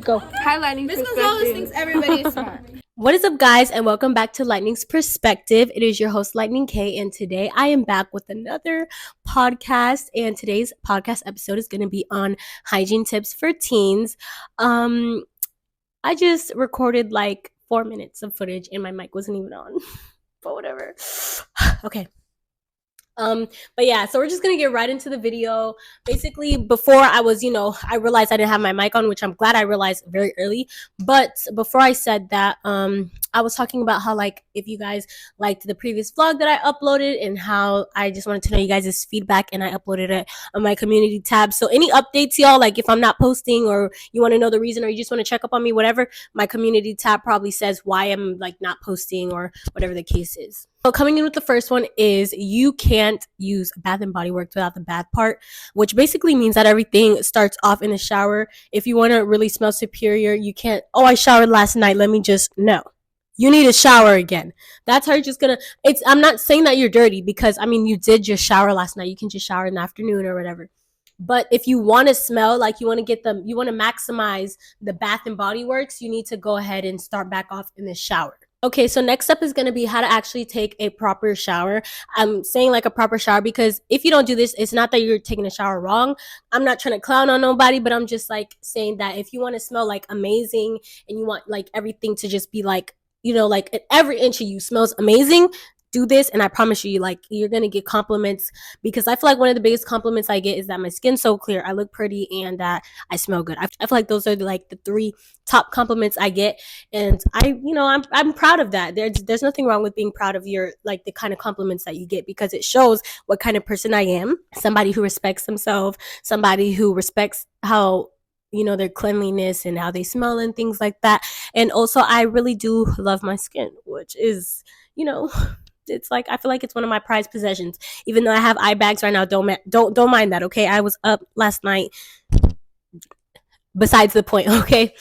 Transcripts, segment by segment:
Go. Highlighting Miss Gonzalez perspective. thinks everybody is smart. What is up, guys, and welcome back to Lightning's Perspective. It is your host, Lightning K, and today I am back with another podcast, and today's podcast episode is going to be on hygiene tips for teens. I just recorded like 4 minutes of footage, and my mic wasn't even on, but whatever. Okay. But yeah, so we're just gonna get right into the video. Basically, before I was, I realized I didn't have my mic on, which I'm glad I realized very early. But before I said that, I was talking about how, like, if you guys liked the previous vlog that I uploaded and how I just wanted to know you guys' feedback, and I uploaded it on my community tab. So any updates, y'all, like if I'm not posting or you want to know the reason or you just want to check up on me, whatever, my community tab probably says why I'm like not posting or whatever the case is. So coming in with the first one is you can't use Bath and Body Works without the bath part, which basically means that everything starts off in the shower. If you want to really smell superior, you can't, oh, I showered last night, let me just, no. You need to shower again. That's how you're just gonna, I'm not saying that you're dirty because, I mean, you did just shower last night. You can just shower in the afternoon or whatever. But if you want to smell like you want to you want to maximize the Bath and Body Works, you need to go ahead and start back off in the shower. Okay, so next up is going to be how to actually take a proper shower. I'm saying like a proper shower because if you don't do this, it's not that you're taking a shower wrong. I'm not trying to clown on nobody, but I'm just like saying that if you want to smell like amazing and you want like everything to just be like, like every inch of you smells amazing, do this, and I promise you, like, you're gonna get compliments, because I feel like one of the biggest compliments I get is that my skin's so clear, I look pretty, and that I smell good. I feel like those are like the 3 top compliments I get, and I'm proud of that. There's nothing wrong with being proud of your, like, the kind of compliments that you get, because it shows what kind of person I am. Somebody who respects themselves, somebody who respects how their cleanliness and how they smell and things like that. And also, I really do love my skin, which is, it's like, I feel like it's one of my prized possessions. Even though I have eye bags right now, don't mind that, okay? I was up last night. Besides the point, okay?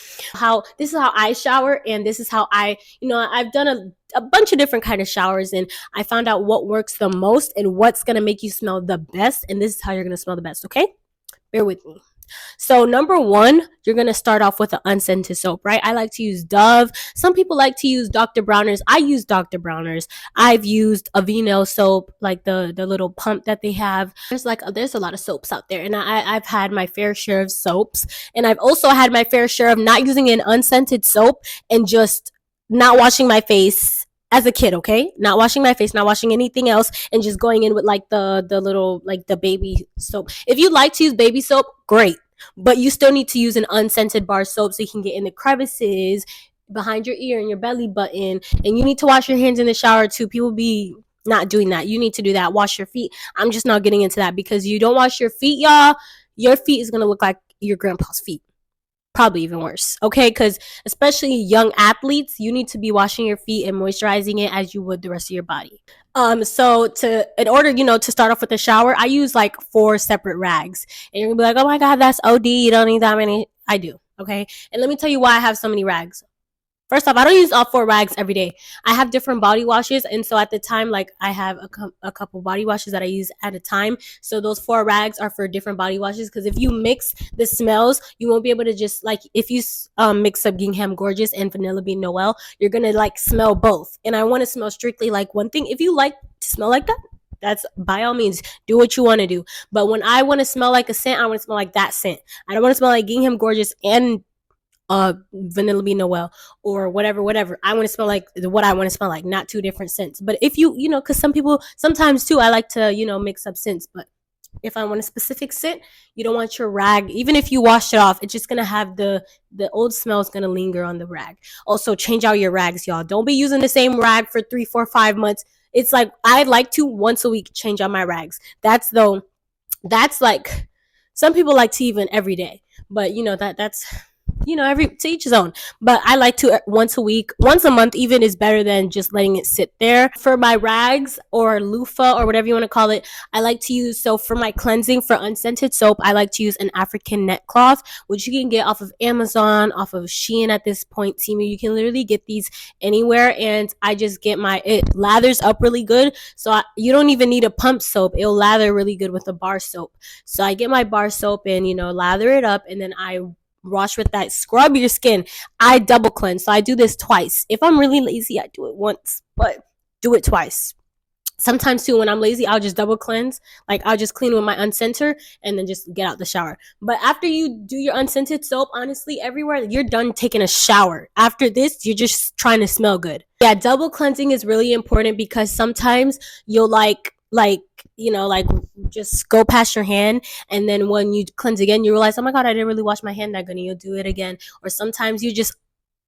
This is how I shower, and this is how I've done a bunch of different kind of showers, and I found out what works the most and what's gonna make you smell the best, and this is how you're gonna smell the best, okay? Bear with me. So number 1, you're going to start off with an unscented soap, right? I like to use Dove. Some people like to use Dr. Bronner's. I use Dr. Bronner's. I've used Aveeno soap, like the little pump that they have. There's a lot of soaps out there, and I've had my fair share of soaps, and I've also had my fair share of not using an unscented soap and just not washing my face as a kid, okay? Not washing my face, not washing anything else, and just going in with like the little, like, the baby soap. If you like to use baby soap, great, but you still need to use an unscented bar soap so you can get in the crevices behind your ear and your belly button. And you need to wash your hands in the shower too. People be not doing that. You need to do that. Wash your feet. I'm just not getting into that, because you don't wash your feet, y'all, your feet is gonna look like your grandpa's feet. Probably even worse, okay? Because especially young athletes, you need to be washing your feet and moisturizing it as you would the rest of your body. So in order, to start off with the shower, I use like 4 separate rags, and you're gonna be like, oh my god, that's OD, you don't need that many. I do, okay? And let me tell you why I have so many rags. First off, I don't use all 4 rags every day. I have different body washes, and so at the time, like, I have a couple body washes that I use at a time. So those 4 rags are for different body washes, because if you mix the smells, you won't be able to just, like, if you mix up Gingham Gorgeous and Vanilla Bean Noel, you're gonna like smell both. And I want to smell strictly like one thing. If you like to smell like that, that's by all means, do what you want to do. But when I want to smell like a scent, I want to smell like that scent. I don't want to smell like Gingham Gorgeous and Vanilla Bean Noel or whatever. I want to smell like what I want to smell like, not 2 different scents. But if because some people sometimes too, I like to mix up scents. But if I want a specific scent, you don't want your rag, even if you wash it off, it's just gonna have the old smell is gonna linger on the rag. Also, change out your rags, y'all. Don't be using the same rag for 3, 4, 5 months. It's like, I like to once a week change out my rags. That's like, some people like to even every day, but that's every to each his own. But I like to once a week, once a month even, is better than just letting it sit there. For my rags or loofah or whatever you want to call it, I like to use, so for my cleansing, for unscented soap, I like to use an African net cloth, which you can get off of Amazon, off of Shein at this point, Temu. You can literally get these anywhere, and I just get it lathers up really good. So you don't even need a pump soap. It'll lather really good with a bar soap. So I get my bar soap and lather it up, and then I wash with that, scrub your skin. I double cleanse, so I do this twice. If I'm really lazy, I do it once, but do it twice. Sometimes too, when I'm lazy, I'll just double cleanse. Like I'll just clean with my unscented and then just get out the shower. But after you do your unscented soap, honestly, everywhere you're done taking a shower. After this, you're just trying to smell good. Yeah, double cleansing is really important because sometimes you'll like just go past your hand, and then when you cleanse again, you realize, oh my god, I didn't really wash my hand that good, and you'll do it again. Or sometimes you just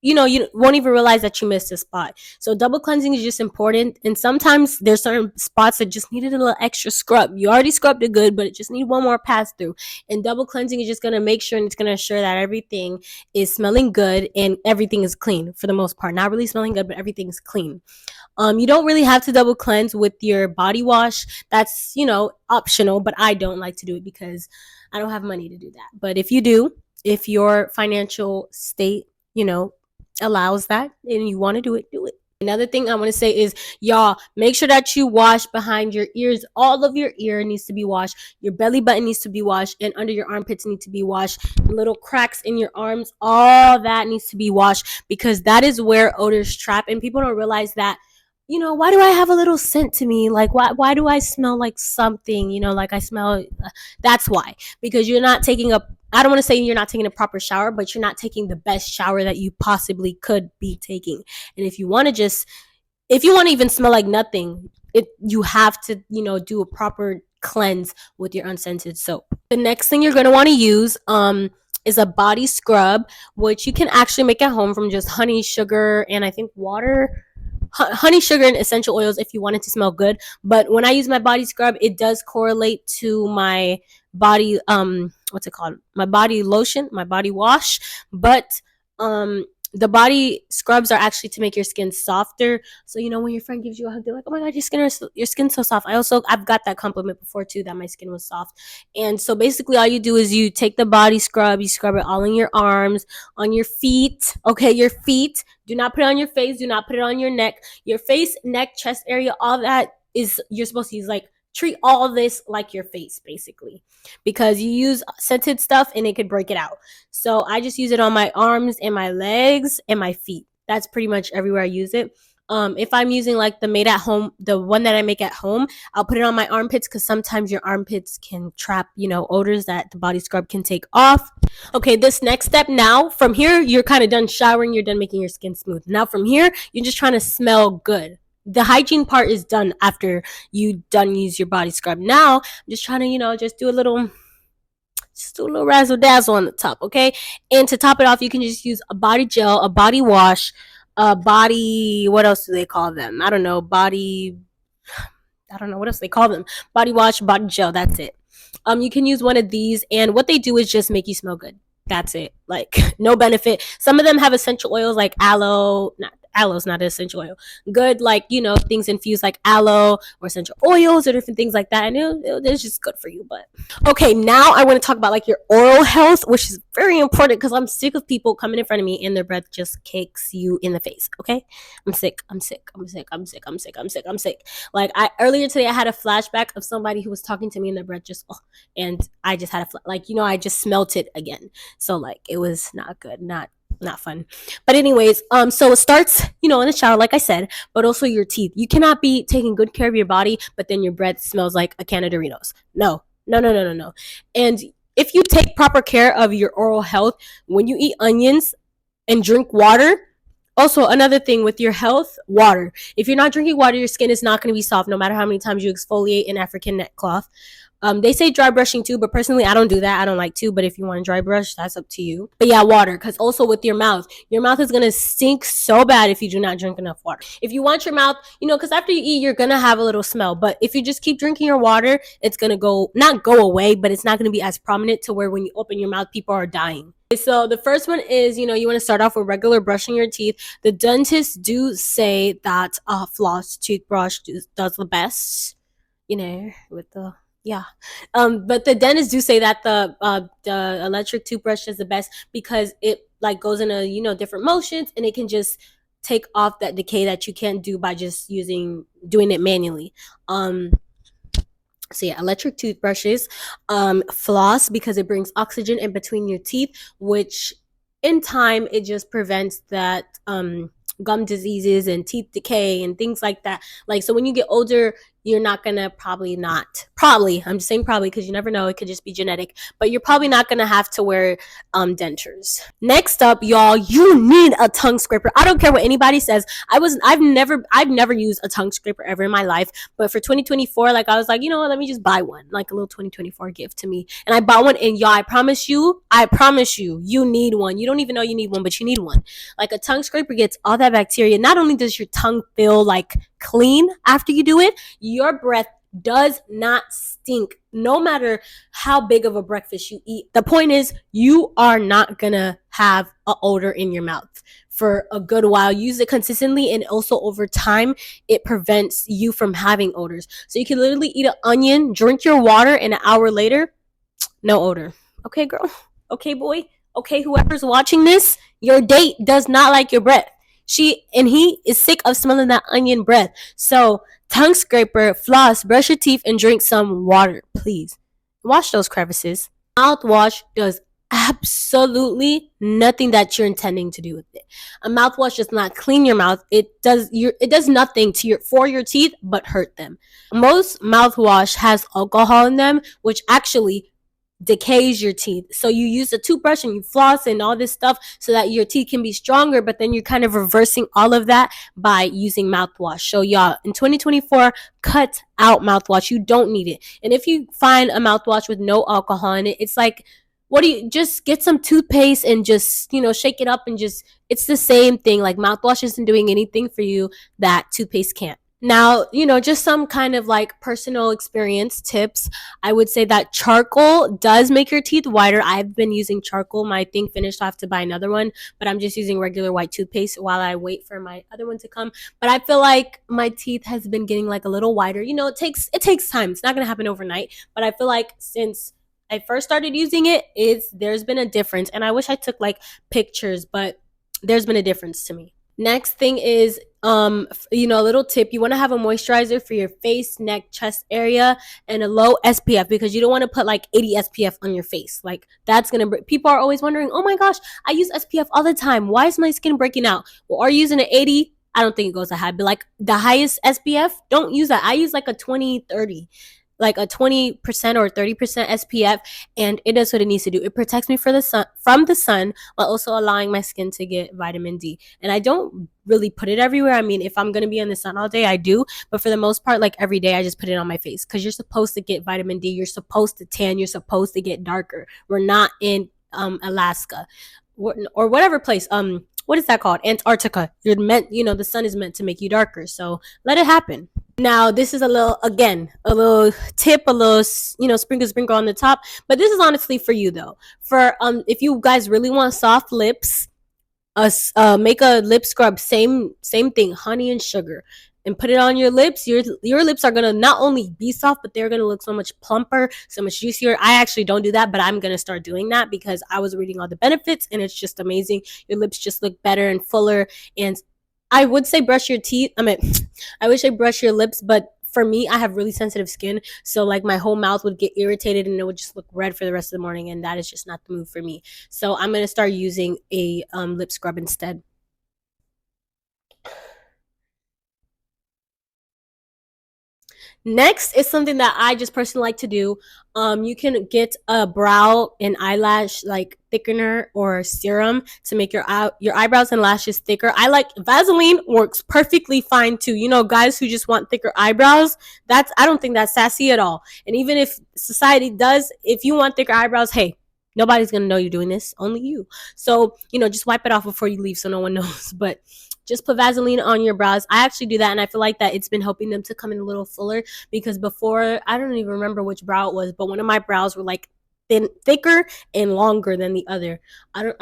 you won't even realize that you missed a spot. So double cleansing is just important. And sometimes there's certain spots that just needed a little extra scrub. You already scrubbed it good, but it just need one more pass through. And double cleansing is just going to make sure, and it's going to ensure that everything is smelling good and everything is clean for the most part. Not really smelling good, but everything's clean. You don't really have to double cleanse with your body wash. That's, optional, but I don't like to do it because I don't have money to do that. But if you do, if your financial state, allows that and you want to do it, do it. Another thing I want to say is, y'all, make sure that you wash behind your ears. All of your ear needs to be washed. Your belly button needs to be washed, and under your armpits need to be washed. The little cracks in your arms, all that needs to be washed, because that is where odors trap. And people don't realize that, why do I have a little scent to me? Like, why do I smell like something? Like I smell. That's why, because you're not taking a, I don't want to say you're not taking a proper shower, but you're not taking the best shower that you possibly could be taking. And if you want to even smell like nothing, you have to, do a proper cleanse with your unscented soap. The next thing you're going to want to use is a body scrub, which you can actually make at home from just honey, sugar, and I think water. Honey, sugar, and essential oils if you want it to smell good. But when I use my body scrub, it does correlate to my body what's it called, my body lotion, my body wash. But the body scrubs are actually to make your skin softer. So when your friend gives you a hug, they're like, oh my god, your skin's so soft. I've got that compliment before too, that my skin was soft. And so basically all you do is you take the body scrub, you scrub it all in your arms, on your feet. Okay, your feet. Do not put it on your face, do not put it on your neck. Your face, neck, chest area, all that is, you're supposed to use, like, treat all this like your face, basically, because you use scented stuff and it could break it out. So I just use it on my arms and my legs and my feet. That's pretty much everywhere I use it. If I'm using like the one that I make at home, I'll put it on my armpits, because sometimes your armpits can trap, odors that the body scrub can take off. Okay, this next step now, from here, you're kind of done showering, you're done making your skin smooth. Now from here, you're just trying to smell good. The hygiene part is done after you done use your body scrub. Now I'm just trying to, just do a little razzle dazzle on the top, okay? And to top it off, you can just use a body gel, a body wash, a body, what else do they call them? I don't know, what else they call them. Body wash, body gel, that's it. You can use one of these, and what they do is just make you smell good. That's it. Like, no benefit. Some of them have essential oils like aloe. Aloe's not an essential oil. Good, like, things infused like aloe or essential oils or different things like that. And it's just good for you. But okay, now I want to talk about like your oral health, which is very important, because I'm sick of people coming in front of me and their breath just kicks you in the face. Okay, I'm sick. Like, earlier today I had a flashback of somebody who was talking to me and their breath just and I just had I just smelt it again. So like, it was not good, not fun. But anyways, so it starts, in the shower, like I said, but also your teeth. You cannot be taking good care of your body, but then your breath smells like a can of Doritos. No. And if you take proper care of your oral health, when you eat onions and drink water, also another thing with your health, water. If you're not drinking water, your skin is not going to be soft, no matter how many times you exfoliate an African neck cloth. They say dry brushing too, but personally I don't do that. I don't like to, but if you want to dry brush, that's up to you. But yeah, water, because also with your mouth is going to stink so bad if you do not drink enough water. If you want your mouth, because after you eat, you're going to have a little smell, but if you just keep drinking your water, it's going to not go away, but it's not going to be as prominent to where when you open your mouth, people are dying. So the first one is, you want to start off with regular brushing your teeth. The dentists do say that floss toothbrush does the best, with the but the dentists do say that the electric toothbrush is the best, because it like goes in a different motions, and it can just take off that decay that you can't do by just doing it manually. So yeah, electric toothbrushes, floss because it brings oxygen in between your teeth, which in time it just prevents that gum diseases and teeth decay and things like that. Like so when you get older, you're not gonna probably I'm just saying probably because you never know, it could just be genetic, but you're probably not gonna have to wear dentures. Next up, y'all, you need a tongue scraper. I don't care what anybody says. I've never used a tongue scraper ever in my life, but for 2024, like I was like, you know what, let me just buy one, like a little 2024 gift to me. And I bought one, and y'all, I promise you, you need one. You don't even know you need one, but you need one. Like a tongue scraper gets all that bacteria. Not only does your tongue feel like clean after you do it, your breath does not stink no matter how big of a breakfast you eat. The point is, you are not gonna have an odor in your mouth for a good while. Use it consistently, and also over time, it prevents you from having odors. So you can literally eat an onion, drink your water, and an hour later, no odor. Okay, girl. Okay, boy. Okay, whoever's watching this, your date does not like your breath. He is sick of smelling that onion breath. So, tongue scraper, floss, brush your teeth, and drink some water, please. Wash those crevices. Mouthwash does absolutely nothing that you're intending to do with it. A mouthwash does not clean your mouth. It does nothing for your teeth but hurt them. Most mouthwash has alcohol in them, which actually decays your teeth. So you use a toothbrush and you floss and all this stuff so that your teeth can be stronger, but then you're kind of reversing all of that by using mouthwash. So y'all, in 2024, cut out mouthwash. You don't need it. And if you find a mouthwash with no alcohol in it, it's like, what do you just get some toothpaste and just, shake it up and just, it's the same thing. Like mouthwash isn't doing anything for you that toothpaste can't. Now, just some kind of like personal experience tips. I would say that charcoal does make your teeth whiter. I've been using charcoal. My thing finished. I have to buy another one, but I'm just using regular white toothpaste while I wait for my other one to come. But I feel like my teeth has been getting like a little whiter. It takes time. It's not gonna happen overnight, but I feel like since I first started using it, there's been a difference. And I wish I took like pictures, but there's been a difference to me. Next thing is, a little tip. You want to have a moisturizer for your face, neck, chest area, and a low SPF because you don't want to put like 80 SPF on your face. Like that's gonna. People are always wondering, oh my gosh, I use SPF all the time. Why is my skin breaking out? Well, are you using an 80? I don't think it goes that high, but like the highest SPF, don't use that. I use like a 20, 30, like a 20% or 30% SPF, and it does what it needs to do. It protects me from the sun while also allowing my skin to get vitamin D. And I don't really put it everywhere. I mean, if I'm going to be in the sun all day, I do, but for the most part, like every day I just put it on my face because you're supposed to get vitamin D. You're supposed to tan. You're supposed to get darker. We're not in Alaska or whatever place. What is that called? Antarctica. The sun is meant to make you darker. So let it happen. Now, this is a little tip, a little, sprinkle on the top. But this is honestly for you though. For if you guys really want soft lips, make a lip scrub. Same thing, honey and sugar, and put it on your lips. Your lips are gonna not only be soft, but they're gonna look so much plumper, so much juicier. I actually don't do that, but I'm gonna start doing that because I was reading all the benefits, and it's just amazing. Your lips just look better and fuller, and I would say brush your teeth. I wish I brush your lips, but for me, I have really sensitive skin. So like my whole mouth would get irritated and it would just look red for the rest of the morning. And that is just not the move for me. So I'm going to start using a lip scrub instead. Next is something that I just personally like to do. You can get a brow and eyelash like thickener or serum to make your eyebrows and lashes thicker. I like Vaseline works perfectly fine too. Guys who just want thicker eyebrows, I don't think that's sassy at all. And even if society does, if you want thicker eyebrows, hey, nobody's gonna know you're doing this, only you. So just wipe it off before you leave so no one knows. But just put Vaseline on your brows. I actually do that, and I feel like that it's been helping them to come in a little fuller because before, I don't even remember which brow it was, but one of my brows were like thicker and longer than the other. I don't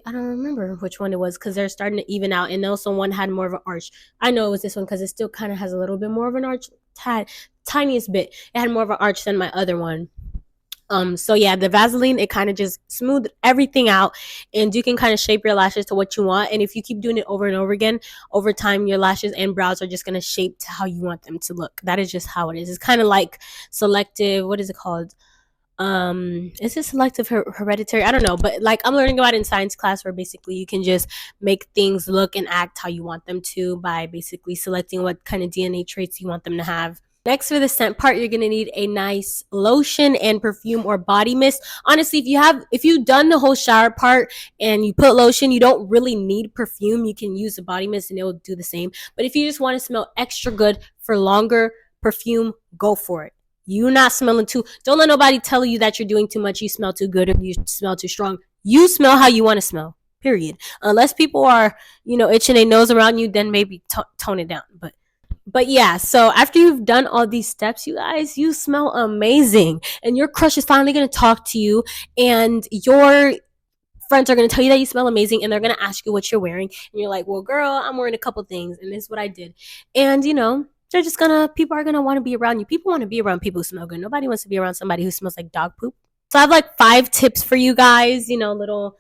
remember which one it was because they're starting to even out, and also one had more of an arch. I know it was this one because it still kind of has a little bit more of an arch, tiniest bit. It had more of an arch than my other one. So yeah, the Vaseline, it kind of just smoothed everything out, and you can kind of shape your lashes to what you want. And if you keep doing it over and over again, over time, your lashes and brows are just gonna shape to how you want them to look. That is just how it is. It's kind of like selective. What is it called? Is it selective hereditary? I don't know, but like I'm learning about it in science class, where basically you can just make things look and act how you want them to by basically selecting what kind of DNA traits you want them to have. Next, for the scent part, you're gonna need a nice lotion and perfume or body mist. Honestly, if you've done the whole shower part and you put lotion, you don't really need perfume. You can use the body mist and it will do the same. But if you just want to smell extra good for longer, perfume, go for it. You're not smelling too. Don't let nobody tell you that you're doing too much. You smell too good or you smell too strong. You smell how you want to smell. Period. Unless people are, itching their nose around you, then maybe tone it down. But yeah, so after you've done all these steps, you guys, you smell amazing. And your crush is finally going to talk to you, and your friends are going to tell you that you smell amazing, and they're going to ask you what you're wearing. And you're like, well, girl, I'm wearing a couple things, and this is what I did. And, people are going to want to be around you. People want to be around people who smell good. Nobody wants to be around somebody who smells like dog poop. So I have like 5 tips for you guys, little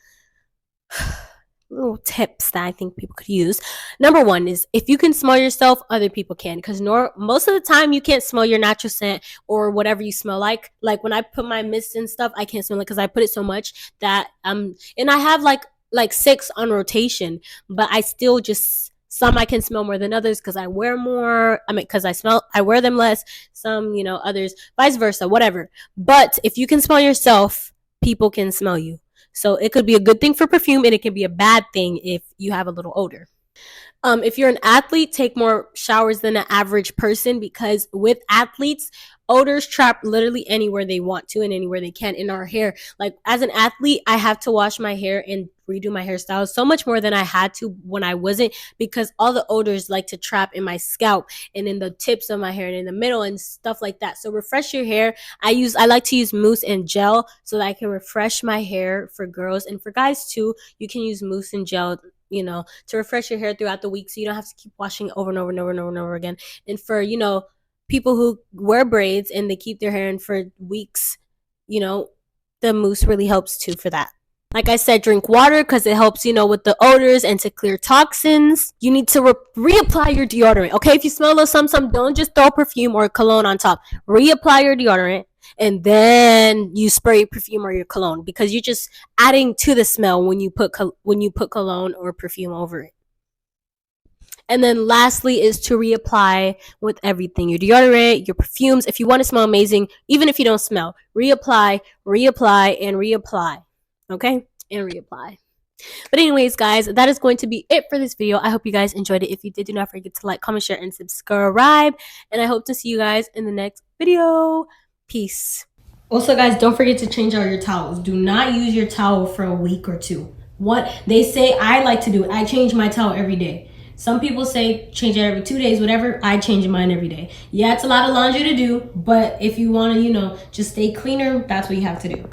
tips that I think people could use. Number 1 is, if you can smell yourself, other people can. Because most of the time you can't smell your natural scent or whatever you smell like. Like when I put my mist and stuff, I can't smell it because I put it so much that and I have like 6 on rotation, but I still just, some I can smell more than others because I wear more. Because I wear them less. Some, others, vice versa, whatever. But if you can smell yourself, people can smell you. So it could be a good thing for perfume, and it can be a bad thing if you have a little odor. If you're an athlete, take more showers than an average person, because with athletes, odors trap literally anywhere they want to and anywhere they can in our hair. Like as an athlete, I have to wash my hair and redo my hairstyle so much more than I had to when I wasn't, because all the odors like to trap in my scalp and in the tips of my hair and in the middle and stuff like that. So refresh your hair. I like to use mousse and gel so that I can refresh my hair for girls, and for guys too. You can use mousse and gel, to refresh your hair throughout the week, so you don't have to keep washing it over and over and over and over and over again. And for, people who wear braids and they keep their hair in for weeks, the mousse really helps too for that. Like I said, drink water because it helps, with the odors and to clear toxins. You need to reapply your deodorant. Okay, if you smell a little something, don't just throw perfume or cologne on top. Reapply your deodorant, and then you spray perfume or your cologne, because you're just adding to the smell when you put cologne or perfume over it. And then lastly is to reapply with everything: your deodorant, your perfumes. If you want to smell amazing, even if you don't smell, reapply, and reapply. Okay? And reapply. But anyways, guys, that is going to be it for this video. I hope you guys enjoyed it. If you did, do not forget to like, comment, share, and subscribe. And I hope to see you guys in the next video. Peace. Also, guys, don't forget to change out your towels. Do not use your towel for a week or 2. What they say, I like to do it. I change my towel every day. Some people say change it every 2 days, whatever. I change mine every day. Yeah, it's a lot of laundry to do, but if you want to, just stay cleaner, that's what you have to do.